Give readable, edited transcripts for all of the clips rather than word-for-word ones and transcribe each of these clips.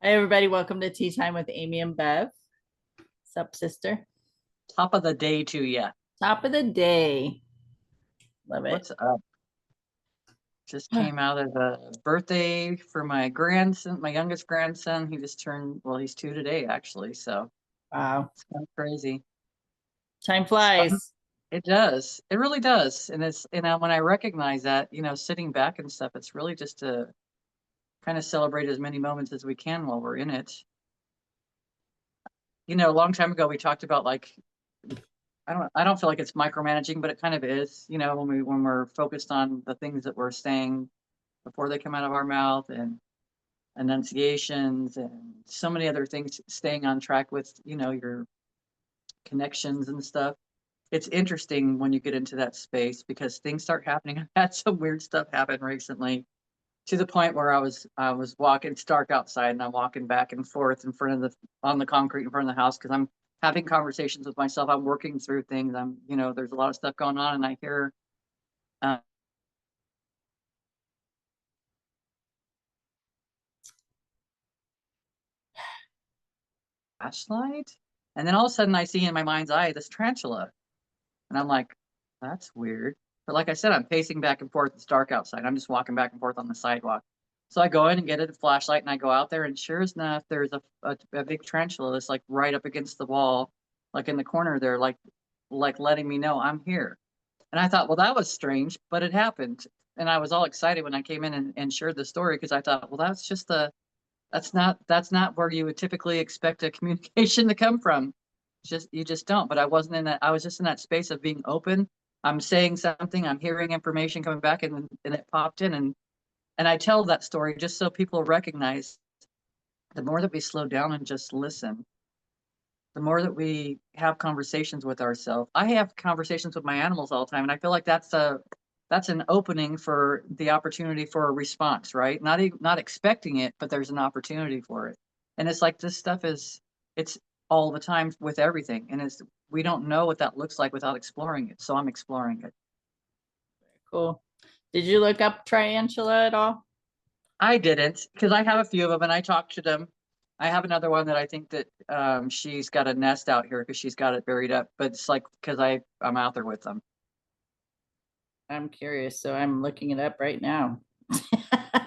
Hi, everybody. Welcome to Tea Time with Amy and Bev. What's up, sister? Top of the day to you. Top of the day. Love it. What's up? Just came out of the birthday for my grandson, my youngest grandson. He just turned, well, he's 2 today, actually. So Wow. it's kind of crazy. Time It's fun. flies. It does. It really does. And when I recognize that, sitting back and stuff, it's really just to kind of celebrate as many moments as we can while we're in it. A long time ago, we talked about like, I don't feel like it's micromanaging, but it kind of is, when we're focused on the things that we're saying before they come out of our mouth and enunciations and so many other things, staying on track with, your connections and stuff. It's interesting when you get into that space because things start happening. I've had some weird stuff happen recently to the point where I was walking, it's dark outside, and I'm walking back and forth in front of on the concrete in front of the house because I'm having conversations with myself. I'm working through things. There's a lot of stuff going on, and I hear uh, flashlight, and then all of a sudden I see in my mind's eye this tarantula. And I'm like, that's weird. But like I said, I'm pacing back and forth. It's dark outside. I'm just walking back and forth on the sidewalk. So I go in and get a flashlight and I go out there, and sure as enough, there's a big tarantula that's like right up against the wall, like in the corner there, like letting me know I'm here. And I thought, well, that was strange, but it happened. And I was all excited when I came in and shared the story because I thought, well, that's not where you would typically expect a communication to come from. Just you just don't. But I wasn't in that. I was just in that space of being open. I'm saying something. I'm hearing information coming back, and it popped in, and I tell that story just so people recognize the more that we slow down and just listen, the more that we have conversations with ourselves. I have conversations with my animals all the time, and I feel like that's an opening for the opportunity for a response, right? Not expecting it, but there's an opportunity for it. And it's like this stuff it's all the time with everything, and it's we don't know what that looks like without exploring it. So I'm exploring it. Cool. Did you look up tarantula at all? I didn't because I have a few of them and I talked to them. I have another one that I think that she's got a nest out here because she's got it buried up, but it's like because I'm out there with them. I'm curious, so I'm looking it up right now.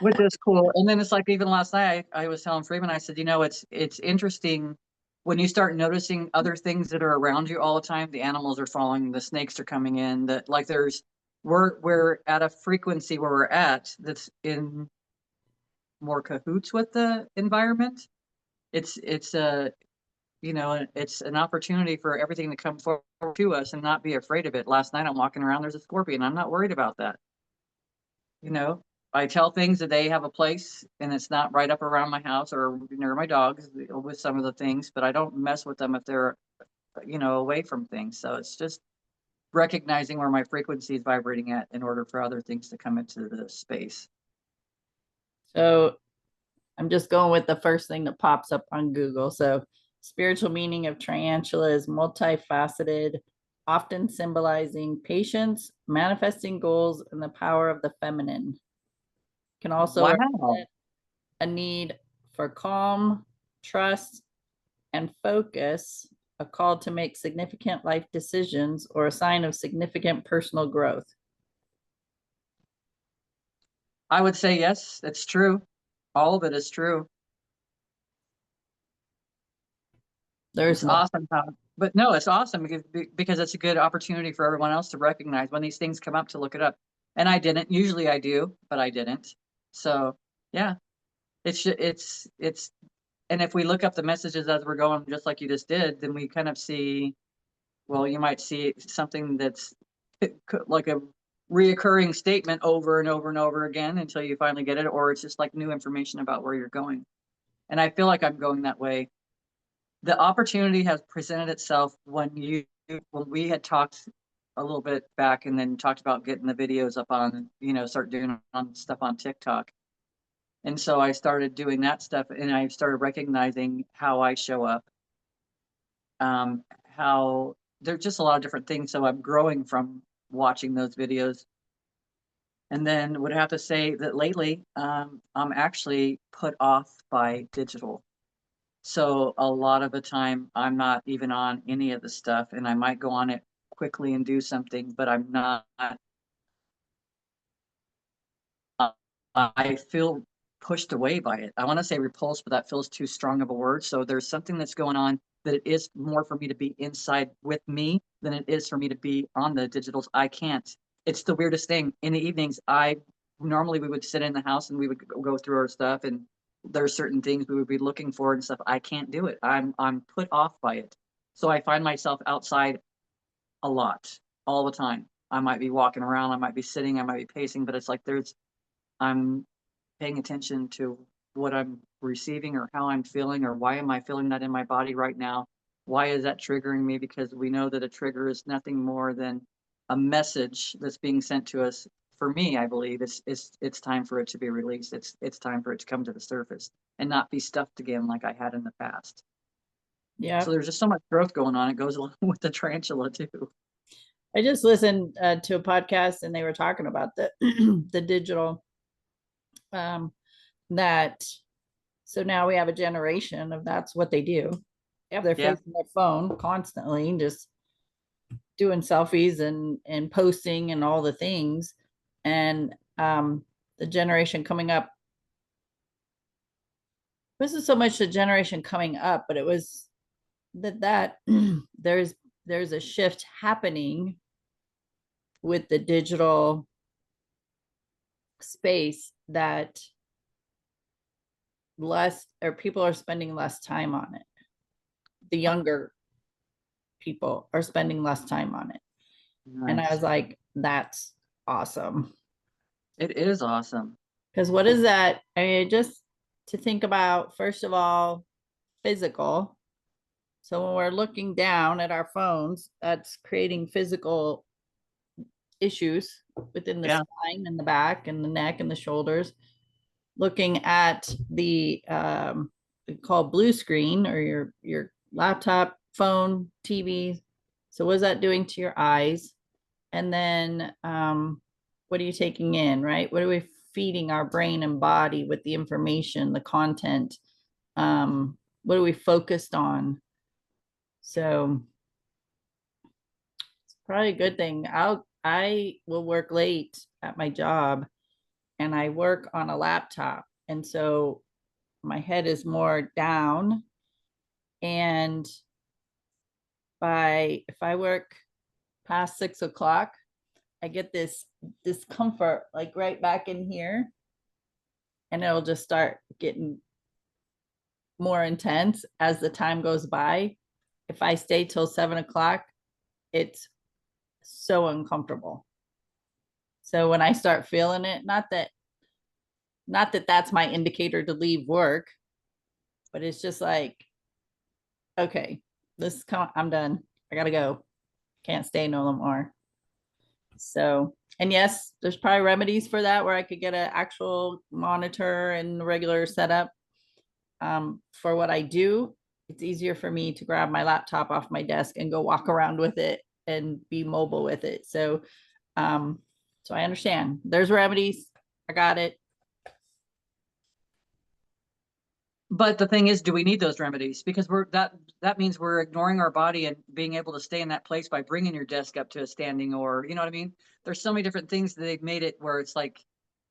Which is cool. And then it's like even last night I was telling Freeman, I said, it's interesting when you start noticing other things that are around you all the time. The animals are falling, the snakes are coming in, that like we're at a frequency where we're at that's in more cahoots with the environment. It's an opportunity for everything to come forward to us and not be afraid of it. Last night I'm walking around, there's a scorpion. I'm not worried about that. you know I tell things that they have a place and it's not right up around my house or near my dogs with some of the things, but I don't mess with them if they're away from things. So it's just recognizing where my frequency is vibrating at in order for other things to come into the space. So I'm just going with the first thing that pops up on Google. So, spiritual meaning of tarantula is multifaceted, often symbolizing patience, manifesting goals, and the power of the feminine. Can also Wow. represent a need for calm, trust, and focus, a call to make significant life decisions, or a sign of significant personal growth. I would say yes, that's true. All of it is true. There's It's more. awesome but no, it's awesome because it's a good opportunity for everyone else to recognize when these things come up to look it up. And I didn't. Usually I do, but I didn't. So yeah, it's and if we look up the messages as we're going, just like you just did, then we kind of see, well, you might see something that's like a reoccurring statement over and over and over again until you finally get it, or it's just like new information about where you're going. And I feel like I'm going that way. The opportunity has presented itself when we had talked a little bit back and then talked about getting the videos up on, start doing on stuff on TikTok. And so I started doing that stuff and I started recognizing how I show up, how there's just a lot of different things. So I'm growing from watching those videos. And then would have to say that lately, I'm actually put off by digital. So a lot of the time, I'm not even on any of the stuff, and I might go on it quickly and do something, but I'm not. uh, I feel pushed away by it. I want to say repulsed, but that feels too strong of a word. So there's something that's going on that it is more for me to be inside with me than it is for me to be on the digitals. I can't. It's the weirdest thing. In the evenings, I normally we would sit in the house and we would go through our stuff, and there's certain things we would be looking for and stuff. I can't do it. I'm put off by it. So I find myself outside a lot, all the time. I might be walking around, I might be sitting, I might be pacing, but it's like I'm paying attention to what I'm receiving or how I'm feeling or why am I feeling that in my body right now? Why is that triggering me? Because we know that a trigger is nothing more than a message that's being sent to us. For me, I believe it's time for it to be released. It's time for it to come to the surface and not be stuffed again like I had in the past. So Yeah. there's just so much growth going on. It goes along with the tarantula too. I just listened to a podcast and they were talking about the the digital um that so now we have a generation of that's what they do. They have their Yeah. face in their phone constantly, just doing selfies and posting and all the things. And the generation coming up, this is so much the generation coming up, but it was that there's a shift happening with the digital space that less or people are spending less time on it. The younger people are spending less time on it. And I Nice. was like, that's awesome. It is awesome. Because what is that? I mean, just to think about, first of all, physical. So when we're looking down at our phones, that's creating physical issues within the Yeah. spine and the back and the neck and the shoulders. Looking at the called blue screen or your laptop, phone, TV. So what is that doing to your eyes? And then what are you taking in, right? What are we feeding our brain and body with the information, the content? What are we focused on? So it's probably a good thing. I will work late at my job and I work on a laptop. And so my head is more down. And if I work past 6 o'clock, I get this discomfort like right back in here. And it'll just start getting more intense as the time goes by. If I stay till 7 o'clock, it's so uncomfortable. So when I start feeling it, not that that's my indicator to leave work, but it's just like, okay, I'm done. I gotta go. Can't stay no more. So, and yes, there's probably remedies for that where I could get an actual monitor and regular setup. For what I do, it's easier for me to grab my laptop off my desk and go walk around with it and be mobile with it. Um, so I understand. There's remedies. I got it. But the thing is, do we need those remedies? Because that means we're ignoring our body and being able to stay in that place by bringing your desk up to a standing, or you know what I mean? There's so many different things that they've made it where it's like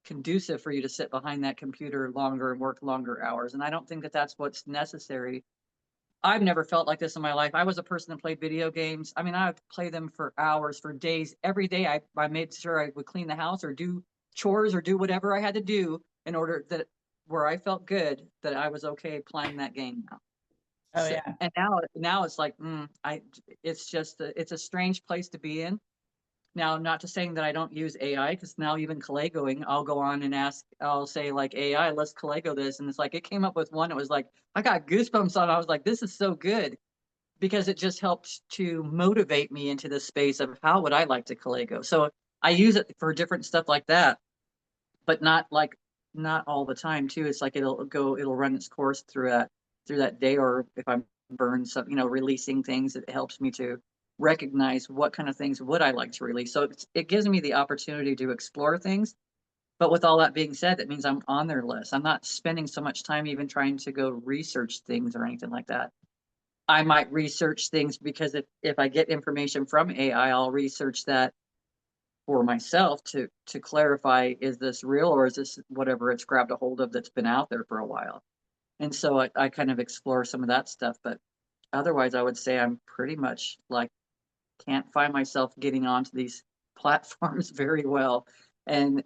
conducive for you to sit behind that computer longer and work longer hours. And I don't think that that's what's necessary. I've never felt like this in my life. I was a person that played video games. I mean, I would play them for hours, for days. Every day I made sure I would clean the house or do chores or do whatever I had to do in order that where I felt good that I was okay playing that game now. Oh So, yeah. and now it's like, it's just, it's a strange place to be in. Now, not to saying that I don't use AI, because now even Collegoing, I'll go on and I'll say like AI, let's Collego this. And it's like, it came up with one. It was like, I got goosebumps on. I was like, this is so good because it just helped to motivate me into this space of how would I like to Collego. So I use it for different stuff like that, but not all the time too. It's like it'll run its course through that day, or if I'm burned some, releasing things, it helps me to recognize what kind of things would I like to release. So it gives me the opportunity to explore things But with all that being said, that means I'm on their list. I'm not spending so much time even trying to go research things or anything like that. I might research things because if I get information from AI, I'll research that for myself to clarify, is this real or is this whatever it's grabbed a hold of that's been out there for a while? And so I kind of explore some of that stuff, but otherwise I would say I'm pretty much like can't find myself getting onto these platforms very well. And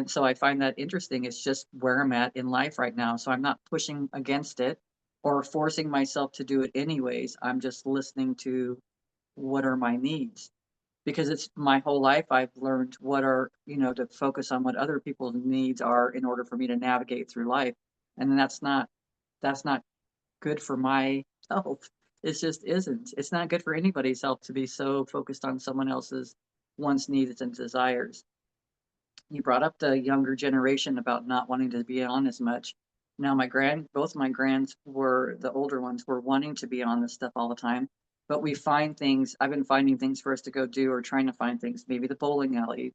so I find that interesting. It's just where I'm at in life right now. So I'm not pushing against it or forcing myself to do it anyways. I'm just listening to what are my needs, because it's my whole life I've learned what are, to focus on what other people's needs are in order for me to navigate through life. And that's not good for my health. It just isn't. It's not good for anybody's health to be so focused on someone else's wants, needs, and desires. You brought up the younger generation about not wanting to be on as much. Now both my grands were, the older ones were wanting to be on this stuff all the time. But I've been finding things for us to go do or trying to find things, maybe the bowling alley.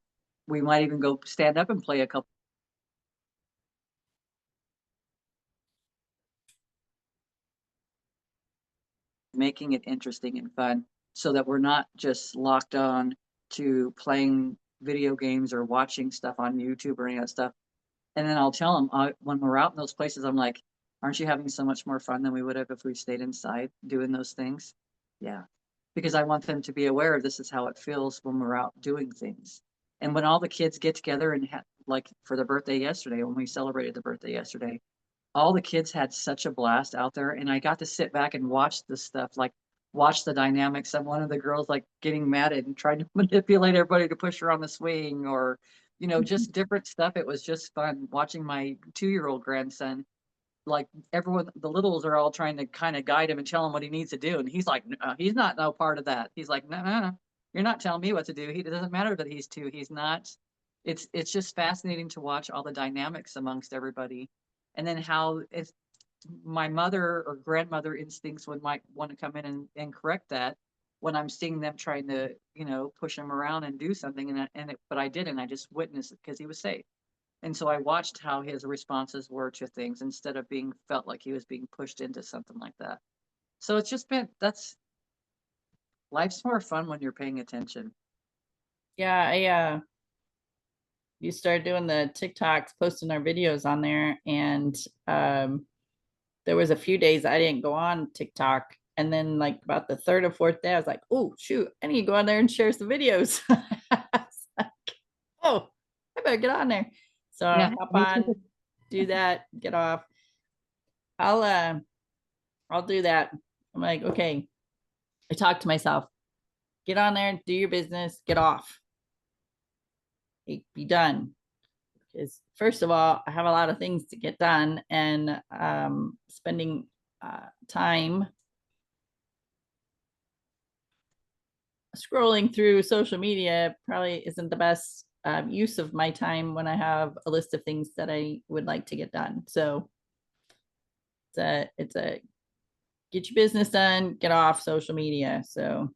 We might even go stand up and play a couple. Making it interesting and fun so that we're not just locked on to playing video games or watching stuff on YouTube or any of that stuff. And then I'll tell them when we're out in those places, I'm like, aren't you having so much more fun than we would have if we stayed inside doing those things? Yeah. Because I want them to be aware this is how it feels when we're out doing things. And when all the kids get together and like for the birthday yesterday, when we celebrated the birthday yesterday, all the kids had such a blast out there, and I got to sit back and watch this stuff, like watch the dynamics of one of the girls like getting mad and trying to manipulate everybody to push her on the swing, or just different stuff. It was just fun watching my 2-year-old grandson, like everyone, the littles are all trying to kind of guide him and tell him what he needs to do, and he's like, he's not no part of that. He's like, no, no, no, you're not telling me what to do. It doesn't matter that he's 2. He's not. It's just fascinating to watch all the dynamics amongst everybody, and then how it's my mother or grandmother instincts might want to come in and correct that when I'm seeing them trying to, push him around and do something. But I didn't. I just witnessed it because he was safe. And so I watched how his responses were to things instead of being felt like he was being pushed into something like that. So it's just life's more fun when you're paying attention. Yeah, I you started doing the TikToks, posting our videos on there, and there was a few days I didn't go on TikTok, and then like about the third or fourth day, I was like, oh shoot, I need to go on there and share some videos. Like, oh, I better get on there. So Yeah, hop me too. on, do that, get off. I'll do that. I'm like, okay. I talk to myself, get on there, do your business, get off. Be done. Because first of all, I have a lot of things to get done, and spending time scrolling through social media probably isn't the best use of my time when I have a list of things that I would like to get done. So it's a get your business done, get off social media. So,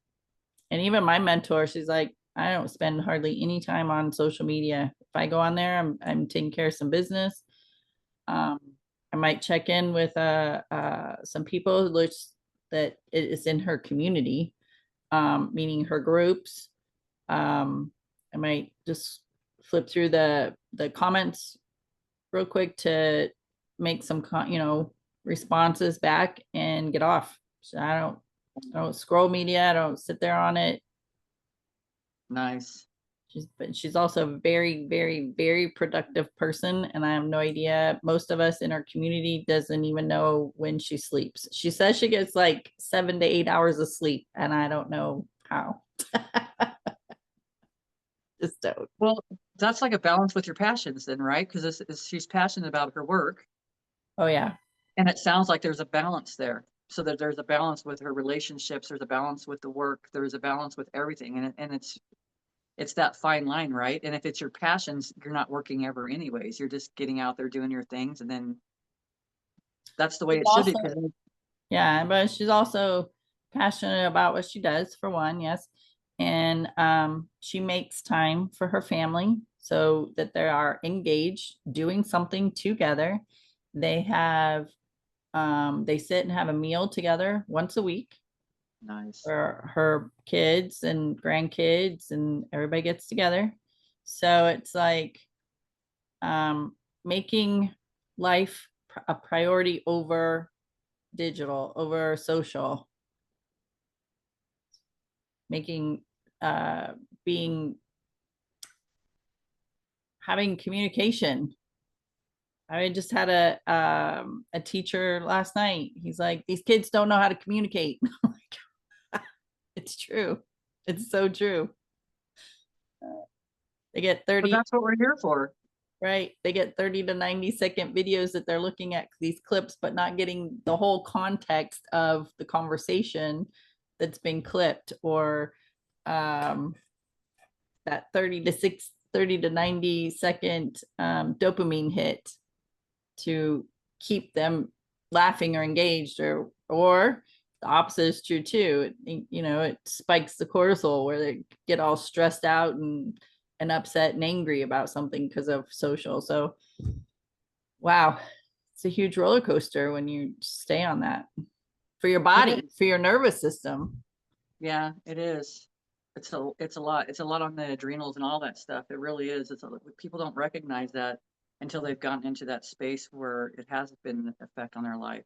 and even my mentor, she's like, I don't spend hardly any time on social media. If I go on there, I'm taking care of some business. Um, I might check in with some people that is in her community, meaning her groups. I might just flip through the comments real quick to make some responses back and get off. So I don't scroll media. I don't sit there on it. Nice. But she's also a very, very, very productive person, and I have no idea. Most of us in our community doesn't even know when she sleeps. She says she gets like 7 to 8 hours of sleep, and I don't know how. Just don't. Well, that's like a balance with your passions then, right? Because she's passionate about her work, Oh yeah. and it sounds like there's a balance there. So that there's a balance with her relationships, there's a balance with the work, there's a balance with everything, and it's that fine line, right? And if it's your passions, you're not working ever anyways. You're just getting out there doing your things, and then that's the way She's it should be. also, yeah, but she's also passionate about what she does, for one, yes. And she makes time for her family. so that they are engaged doing something together. They have they sit and have a meal together once a week Nice. for her kids and grandkids, and everybody gets together. So it's like making life a priority over digital, over social, making being having communication. I just had a teacher last night. He's like, these kids don't know how to communicate. It's true. It's so true. They get But 30, that's what we're here for. right? They get 30 to 90-second videos that they're looking at these clips, but not getting the whole context of the conversation that's been clipped, or um, that 30 to 90-second dopamine hit to keep them laughing or engaged, or the opposite is true too. It spikes the cortisol where they get all stressed out and upset and angry about something because of social. So wow, it's a huge roller coaster when you stay on that for your It body, is. for your nervous system. Yeah, it is. It's a lot. It's a lot on the adrenals and all that stuff. It really is. People don't recognize that until they've gotten into that space where it has been an effect on their life.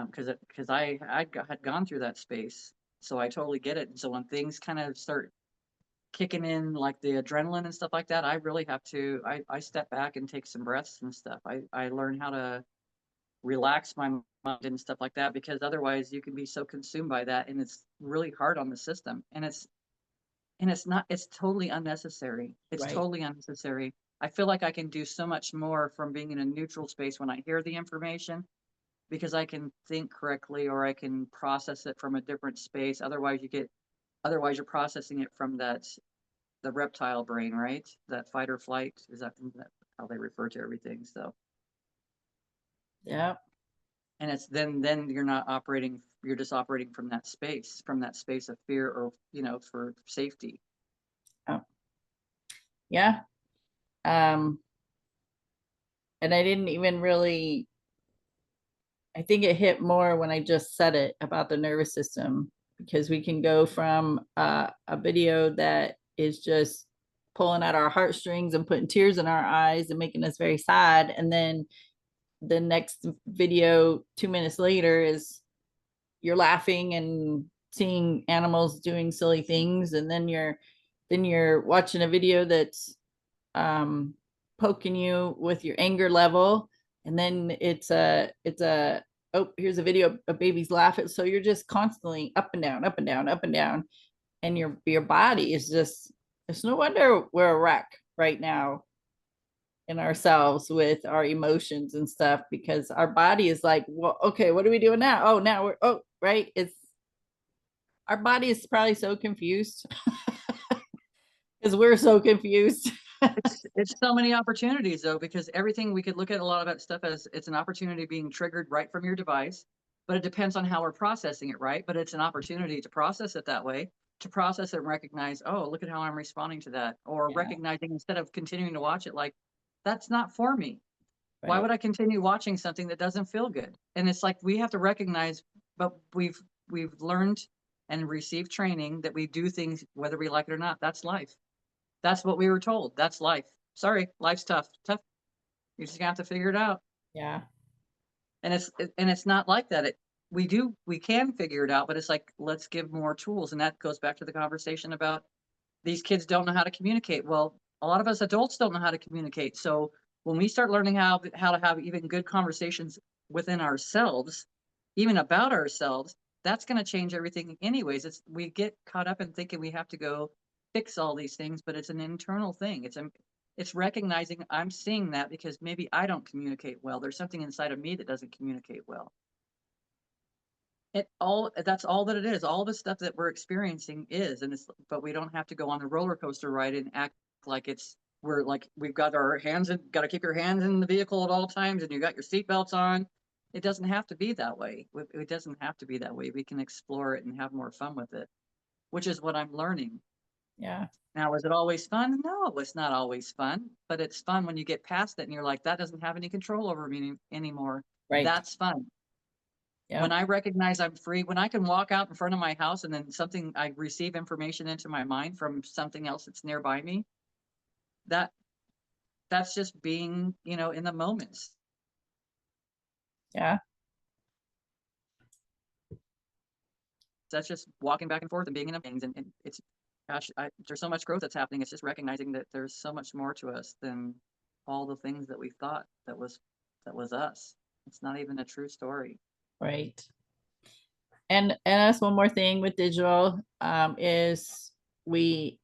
Because had gone through that space, so I totally get it. And so when things kind of start kicking in, like the adrenaline and stuff like that, I really have to. I step back and take some breaths and stuff. I learn how to relax my mind and stuff like that, because otherwise you can be so consumed by that, and it's really hard on the system. It's totally unnecessary. It's Right. totally unnecessary. I feel like I can do so much more from being in a neutral space when I hear the information, because I can think correctly or I can process it from a different space. Otherwise you're processing it from the reptile brain, right? That fight or flight, is that how they refer to everything? So, Yeah. and it's then you're just operating from that space of fear, or, for safety. Oh, yeah. Um, and I didn't even really, I think it hit more when I just said it about the nervous system, because we can go from a video that is just pulling at our heartstrings and putting tears in our eyes and making us very sad. And then the next video 2 minutes later is you're laughing and seeing animals doing silly things. And then you're watching a video that's um, poking you with your anger level, and then it's a oh, here's a video of babies laughing. So you're just constantly up and down, up and down, up and down, and your body is just, it's no wonder we're a wreck right now in ourselves with our emotions and stuff, because our body is like, well, okay, what are we doing now? Oh, now we're, oh, right, it's, our body is probably so confused because we're so confused. It's so many opportunities though, because everything, we could look at a lot of that stuff as it's an opportunity being triggered right from your device, but it depends on how we're processing it, right? But it's an opportunity to process it that way, to process it and recognize, oh, look at how I'm responding to that, or Yeah, recognizing, instead of continuing to watch it, like, that's not for me. Why right. would I continue watching something that doesn't feel good? And it's like we have to recognize, but we've learned and received training that we do things whether we like it or not. That's life. That's what we were told. That's life. Sorry, life's tough. Tough. You're just gonna have to figure it out. Yeah, And it's not like that. We can figure it out, but it's like, let's give more tools. And that goes back to the conversation about these kids don't know how to communicate. Well, a lot of us adults don't know how to communicate. So when we start learning how to have even good conversations within ourselves, even about ourselves, that's going to change everything anyways. We get caught up in thinking we have to go fix all these things, but it's an internal thing. It's recognizing, I'm seeing that because maybe I don't communicate well. There's something inside of me that doesn't communicate well. That's all that it is. All the stuff that we're experiencing is, but we don't have to go on the roller coaster ride and act like we've got our hands in, got to keep your hands in the vehicle at all times, and you got your seatbelts on. It doesn't have to be that way. It doesn't have to be that way. We can explore it and have more fun with it, which is what I'm learning. Yeah. Now, is it always fun? No, it's not always fun, but it's fun when you get past it and you're like, that doesn't have any control over me anymore. Right. That's fun. When Yep. I recognize I'm free, when I can walk out in front of my house and then I receive information into my mind from something else that's nearby me, that that's just being, in the moments. Yeah. That's just walking back and forth and being in things. And it's, gosh, there's so much growth that's happening. It's just recognizing that there's so much more to us than all the things that we thought that was us. It's not even a true story. Right. And that's one more thing with digital, is we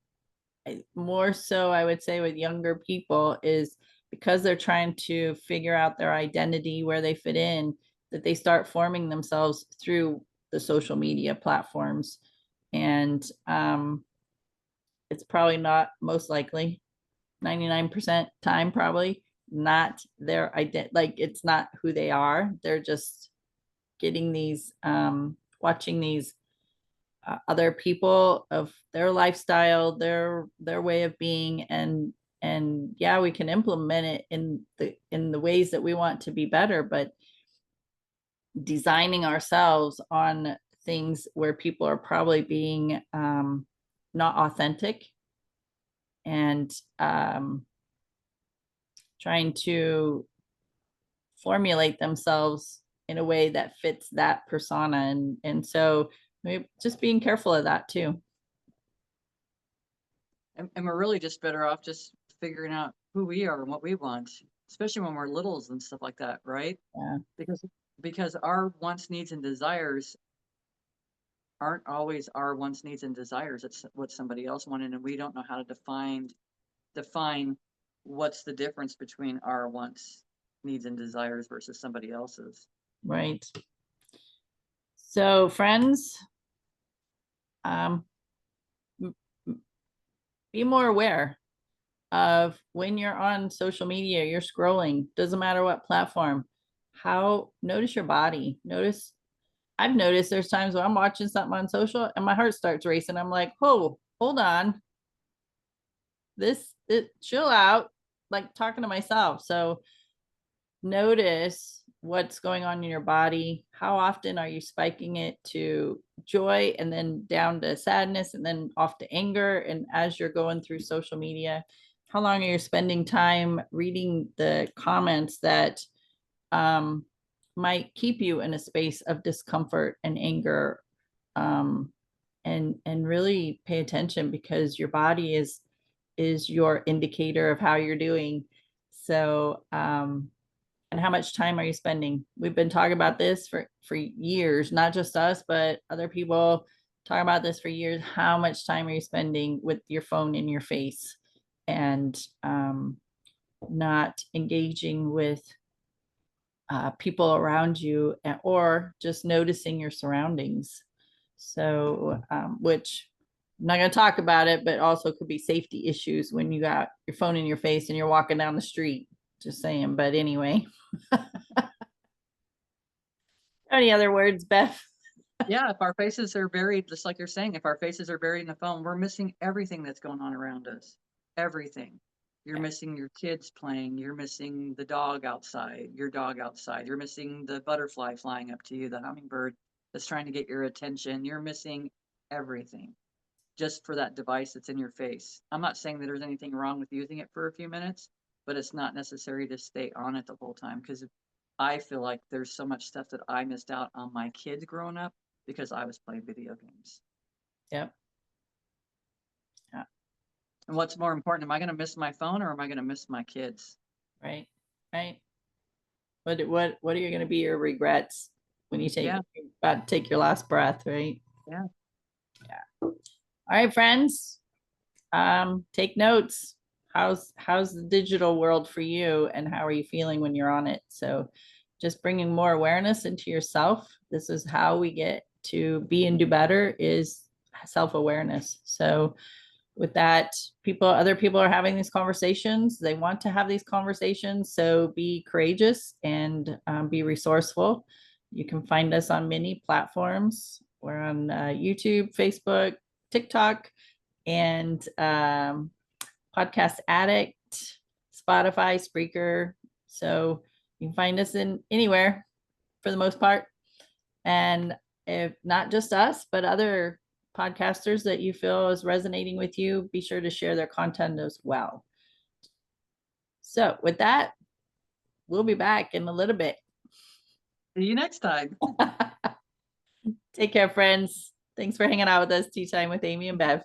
more so I would say with younger people is because they're trying to figure out their identity, where they fit in, that they start forming themselves through the social media platforms. And it's probably not, most likely 99% time, probably not their ident, like it's not who they are. They're just getting these watching these other people of their lifestyle, their way of being, and yeah, we can implement it in the ways that we want to be better, but designing ourselves on things where people are probably being not authentic, and trying to formulate themselves in a way that fits that persona, and so maybe just being careful of that too. And we're really just better off just figuring out who we are and what we want, especially when we're littles and stuff like that, right? Yeah. Because our wants, needs, and desires aren't always our wants, needs, and desires. It's what somebody else wanted, and we don't know how to define what's the difference between our wants, needs, and desires versus somebody else's. Right. So friends, be more aware of when you're on social media, you're scrolling, doesn't matter what platform, how, notice your body. Notice, I've noticed there's times when I'm watching something on social and my heart starts racing. I'm like, oh, hold on. Chill out, like talking to myself. So notice what's going on in your body. How often are you spiking it to joy and then down to sadness and then off to anger? And as you're going through social media, how long are you spending time reading the comments that might keep you in a space of discomfort and anger? And really pay attention, because your body is your indicator of how you're doing. So and how much time are you spending? We've been talking about this for years, not just us, but other people talk about this for years. How much time are you spending with your phone in your face, and not engaging with people around you, or just noticing your surroundings? So which I'm not going to talk about it, but also could be safety issues when you got your phone in your face and you're walking down the street. Just saying. But anyway. Any other words, Beth? Yeah, if our faces are buried, just like you're saying, if our faces are buried in the phone, we're missing everything that's going on around us. Everything. You're missing your kids playing. You're missing the dog outside, your dog outside. You're missing the butterfly flying up to you, the hummingbird that's trying to get your attention. You're missing everything just for that device that's in your face. I'm not saying that there's anything wrong with using it for a few minutes, but it's not necessary to stay on it the whole time, because I feel like there's so much stuff that I missed out on my kids growing up because I was playing video games. Yep. Yeah. And what's more important, am I going to miss my phone or am I going to miss my kids? Right. Right. What are you going to be your regrets when you about to take your last breath? Right. Yeah. Yeah. All right, friends. Take notes. How's the digital world for you, and how are you feeling when you're on it? So just bringing more awareness into yourself. This is how we get to be and do better, is self-awareness. So with that, other people are having these conversations. They want to have these conversations. So be courageous and be resourceful. You can find us on many platforms. We're on YouTube, Facebook, TikTok, and Podcast Addict, Spotify, Spreaker. So you can find us in anywhere for the most part. And if not just us, but other podcasters that you feel is resonating with you, be sure to share their content as well. So with that, we'll be back in a little bit. See you next time. Take care, friends. Thanks for hanging out with us. Tea Time with Amy and Bev.